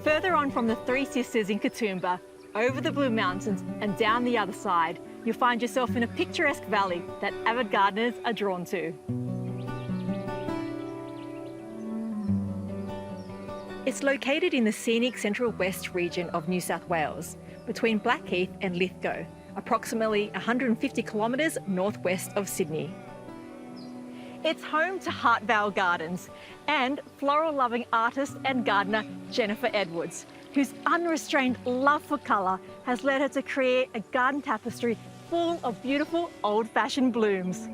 Further on from the Three Sisters in Katoomba, over the Blue Mountains and down the other side, you'll find yourself in a picturesque valley that avid gardeners are drawn to. It's located in the scenic Central West region of New South Wales, between Blackheath and Lithgow, approximately 150 kilometres northwest of Sydney. It's home to Hartvale Gardens and floral-loving artist and gardener Jennifer Edwards, whose unrestrained love for colour has led her to create a garden tapestry full of beautiful old-fashioned blooms.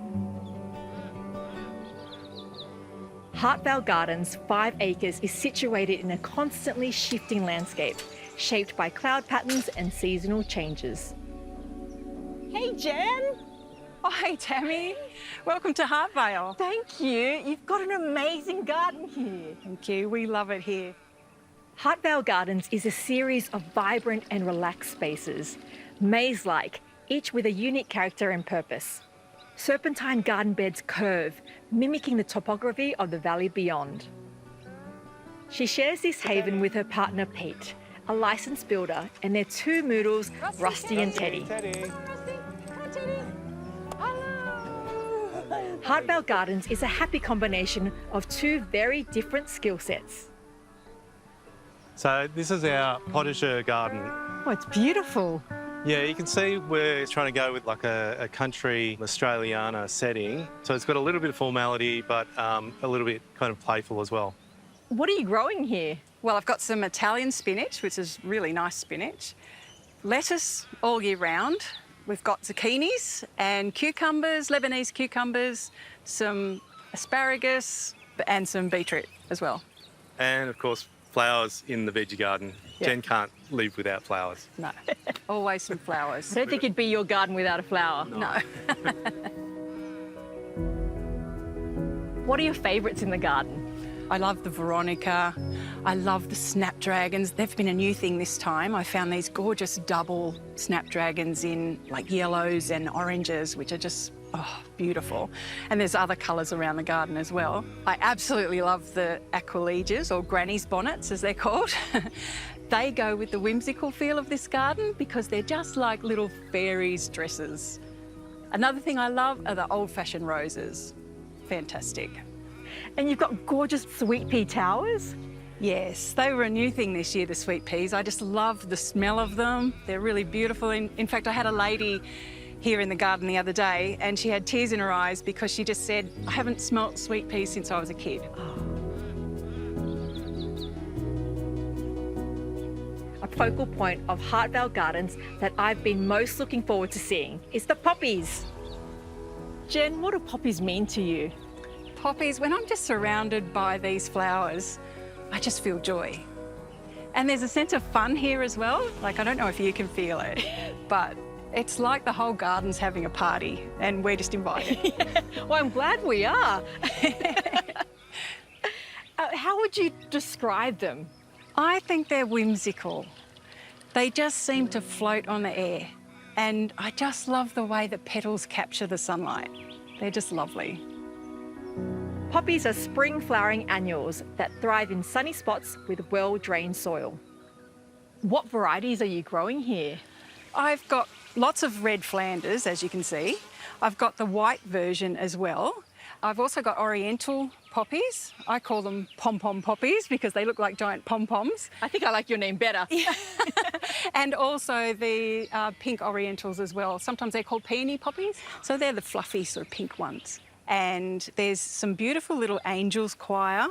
Hartvale Gardens' 5 acres is situated in a constantly shifting landscape, shaped by cloud patterns and seasonal changes. Hey Jen! Oh, hey Tammy. Welcome to Hartvale. Thank you. You've got an amazing garden here. Thank you. We love it here. Hartvale Gardens is a series of vibrant and relaxed spaces, maze-like, each with a unique character and purpose. Serpentine garden beds curve, mimicking the topography of the valley beyond. She shares this haven with her partner Pete, a licensed builder, and their 2 moodles, Rusty and Teddy. Hartvale Gardens is a happy combination of 2 very different skill sets. So this is our potager garden. Oh, it's beautiful. Yeah, you can see we're trying to go with like a country Australiana setting. So it's got a little bit of formality, but a little bit kind of playful as well. What are you growing here? Well, I've got some Italian spinach, which is really nice spinach. Lettuce all year round. We've got zucchinis and cucumbers, Lebanese cucumbers, some asparagus and some beetroot as well. And of course, flowers in the veggie garden. Yeah. Jen can't live without flowers. No, always some flowers. I don't think it'd be your garden without a flower. No. What are your favourites in the garden? I love the Veronica. I love the snapdragons. They've been a new thing this time. I found these gorgeous double snapdragons in like yellows and oranges, which are just, oh, beautiful. And there's other colours around the garden as well. I absolutely love the aqualegias, or granny's bonnets as they're called. They go with the whimsical feel of this garden because they're just like little fairies' dresses. Another thing I love are the old-fashioned roses. Fantastic. And you've got gorgeous sweet pea towers? Yes, they were a new thing this year, the sweet peas. I just love the smell of them. They're really beautiful. In fact, I had a lady here in the garden the other day and she had tears in her eyes because she just said, I haven't smelt sweet peas since I was a kid. A focal point of Hartvale Gardens that I've been most looking forward to seeing is the poppies. Jen, what do poppies mean to you? Poppies, when I'm just surrounded by these flowers, I just feel joy. And there's a sense of fun here as well. Like, I don't know if you can feel it, but it's like the whole garden's having a party and we're just invited. Yeah. Well, I'm glad we are. How would you describe them? I think they're whimsical. They just seem to float on the air. And I just love the way the petals capture the sunlight. They're just lovely. Poppies are spring flowering annuals that thrive in sunny spots with well-drained soil. What varieties are you growing here? I've got lots of red Flanders, as you can see. I've got the white version as well. I've also got oriental poppies. I call them pom-pom poppies because they look like giant pom-poms. I think I like your name better. And also the pink orientals as well. Sometimes they're called peony poppies. So they're the fluffy sort of pink ones. And there's some beautiful little angels choir.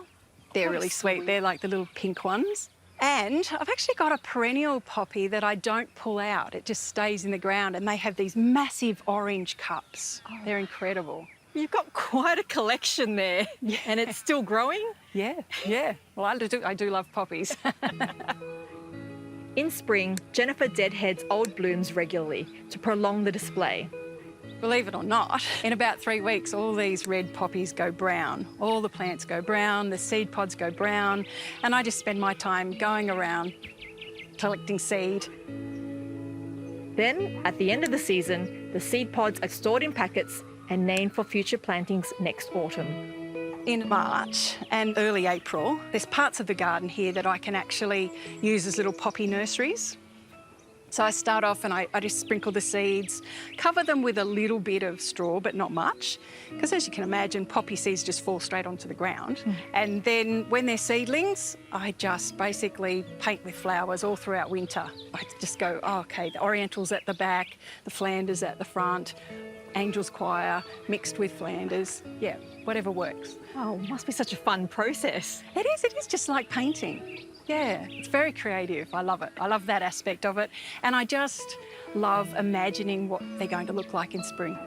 They're really sweet. They're like the little pink ones. And I've actually got a perennial poppy that I don't pull out. It just stays in the ground and they have these massive orange cups. Oh. They're incredible. You've got quite a collection there. Yeah. And it's still growing? Yeah, yeah. Well, I do love poppies. In spring, Jennifer deadheads old blooms regularly to prolong the display. Believe it or not, in about 3 weeks, all these red poppies go brown. All the plants go brown, the seed pods go brown, and I just spend my time going around collecting seed. Then, at the end of the season, the seed pods are stored in packets and named for future plantings next autumn. in March and early April, there's parts of the garden here that I can actually use as little poppy nurseries. So I start off and I just sprinkle the seeds, cover them with a little bit of straw, but not much, because as you can imagine, poppy seeds just fall straight onto the ground. And then when they're seedlings, I just basically paint with flowers all throughout winter. I just go, oh, okay, the Orientals at the back, the Flanders at the front, Angels Choir mixed with Flanders. Yeah, whatever works. Oh, must be such a fun process. It is just like painting. Yeah, it's very creative. I love it. I love that aspect of it. And I just love imagining what they're going to look like in spring.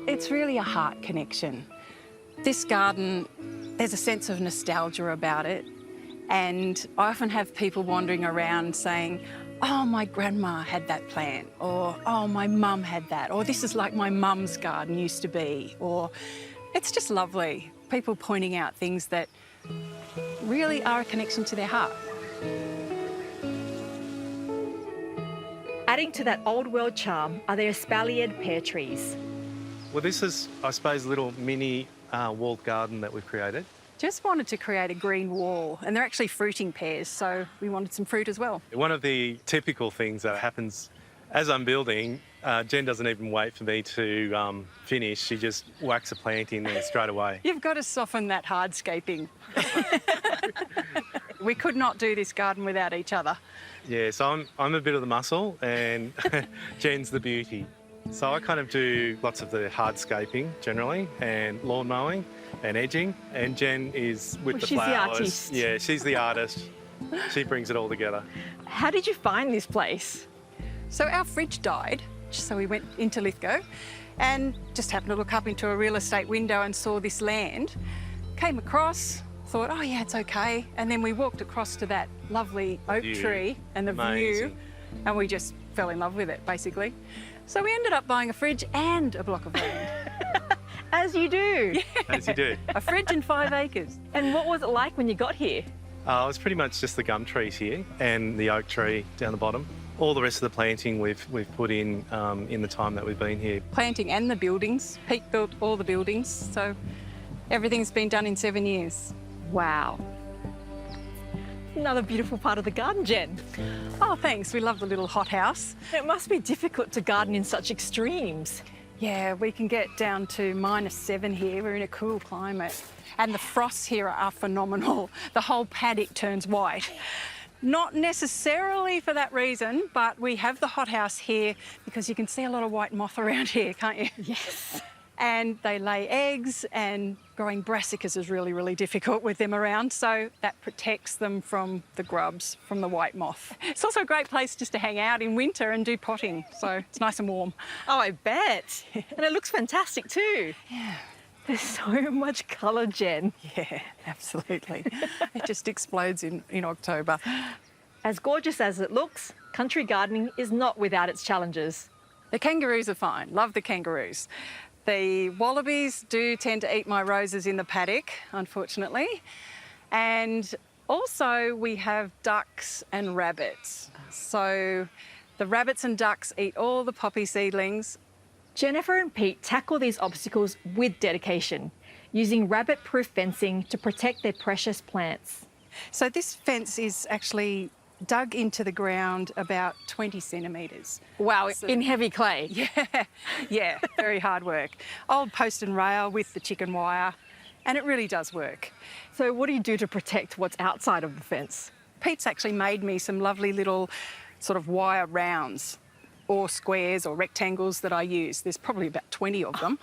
It's really a heart connection. This garden, there's a sense of nostalgia about it. And I often have people wandering around saying, oh, my grandma had that plant, or oh, my mum had that, or this is like my mum's garden used to be, or it's just lovely. People pointing out things that really are a connection to their heart. Adding to that old world charm are the espaliered pear trees. Well, this is, I suppose, a little mini walled garden that we've created. Just wanted to create a green wall, and they're actually fruiting pears, so we wanted some fruit as well. One of the typical things that happens as I'm building, Jen doesn't even wait for me to finish. She just whacks a plant in there straight away. You've got to soften that hardscaping. We could not do this garden without each other. Yeah, so I'm a bit of the muscle and Jen's the beauty. So I kind of do lots of the hardscaping generally, and lawn mowing and edging, and Jen is with the flowers. She's the artist. Yeah, she's the artist. She brings it all together. How did you find this place? So our fridge died, so we went into Lithgow and just happened to look up into a real estate window and saw this land. Came across, thought, oh yeah, it's okay. And then we walked across to that lovely oak tree and the view, and we just fell in love with it, basically. So we ended up buying a fridge and a block of land. As you do. Yeah. As you do. A fridge and 5 acres. And what was it like when you got here? It was pretty much just the gum trees here and the oak tree down the bottom. All the rest of the planting we've put in the time that we've been here. Planting and the buildings. Pete built all the buildings, so everything's been done in 7 years. Wow. Another beautiful part of the garden, Jen. Oh, thanks. We love the little hothouse. It must be difficult to garden in such extremes. Yeah, we can get down to -7 here. We're in a cool climate. And the frosts here are phenomenal. The whole paddock turns white. Not necessarily for that reason, but we have the hothouse here because you can see a lot of white moth around here, can't you? Yes. And they lay eggs, and growing brassicas is really, really difficult with them around, so that protects them from the grubs, from the white moth. It's also a great place just to hang out in winter and do potting, so it's nice and warm. Oh, I bet. And it looks fantastic too. Yeah. There's so much colour, Jen. Yeah, absolutely. It just explodes in October. As gorgeous as it looks, country gardening is not without its challenges. The kangaroos are fine. Love the kangaroos. The wallabies do tend to eat my roses in the paddock, unfortunately. And also we have ducks and rabbits. So the rabbits and ducks eat all the poppy seedlings. Jennifer and Pete tackle these obstacles with dedication, using rabbit-proof fencing to protect their precious plants. So this fence is actually dug into the ground about 20 centimetres. Wow, So- in heavy clay. Yeah, very hard work. Old post and rail with the chicken wire, and it really does work. So what do you do to protect what's outside of the fence? Pete's actually made me some lovely little sort of wire rounds or squares or rectangles that I use. There's probably about 20 of them.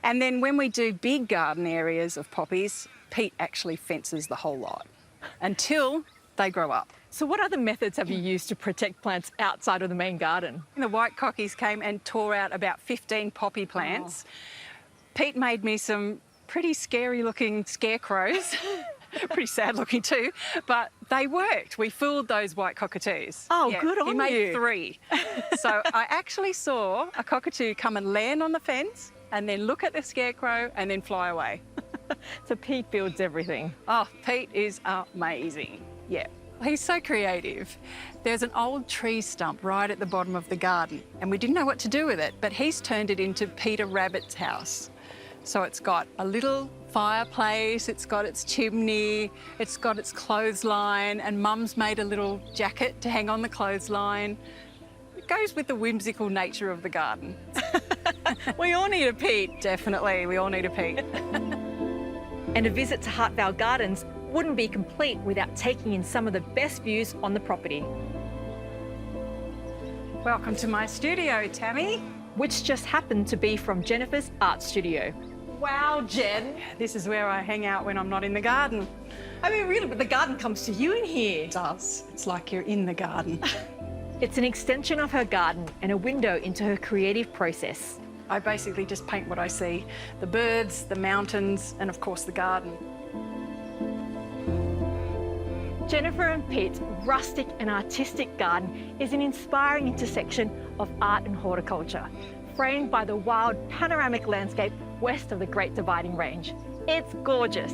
And then when we do big garden areas of poppies, Pete actually fences the whole lot until they grow up. So what other methods have you used to protect plants outside of the main garden? The white cockies came and tore out about 15 poppy plants. Pete made me some pretty scary looking scarecrows. Pretty sad looking too, but they worked. We fooled those white cockatoos. Oh, good on you. He made you. 3. So I actually saw a cockatoo come and land on the fence and then look at the scarecrow and then fly away. So Pete builds everything. Oh, Pete is amazing. Yeah. He's so creative. There's an old tree stump right at the bottom of the garden and we didn't know what to do with it, but he's turned it into Peter Rabbit's house. So it's got a little fireplace, it's got its chimney, it's got its clothesline, and Mum's made a little jacket to hang on the clothesline. It goes with the whimsical nature of the garden. We all need a peek. Definitely, we all need a peek. And a visit to Hartvale Gardens wouldn't be complete without taking in some of the best views on the property. Welcome to my studio, Tammy. Which just happened to be from Jennifer's art studio. Wow, Jen. This is where I hang out when I'm not in the garden. I mean, really, but the garden comes to you in here. It does. It's like you're in the garden. It's an extension of her garden and a window into her creative process. I basically just paint what I see. The birds, the mountains, and of course the garden. Jennifer and Pete's rustic and artistic garden is an inspiring intersection of art and horticulture, framed by the wild panoramic landscape west of the Great Dividing Range. It's gorgeous.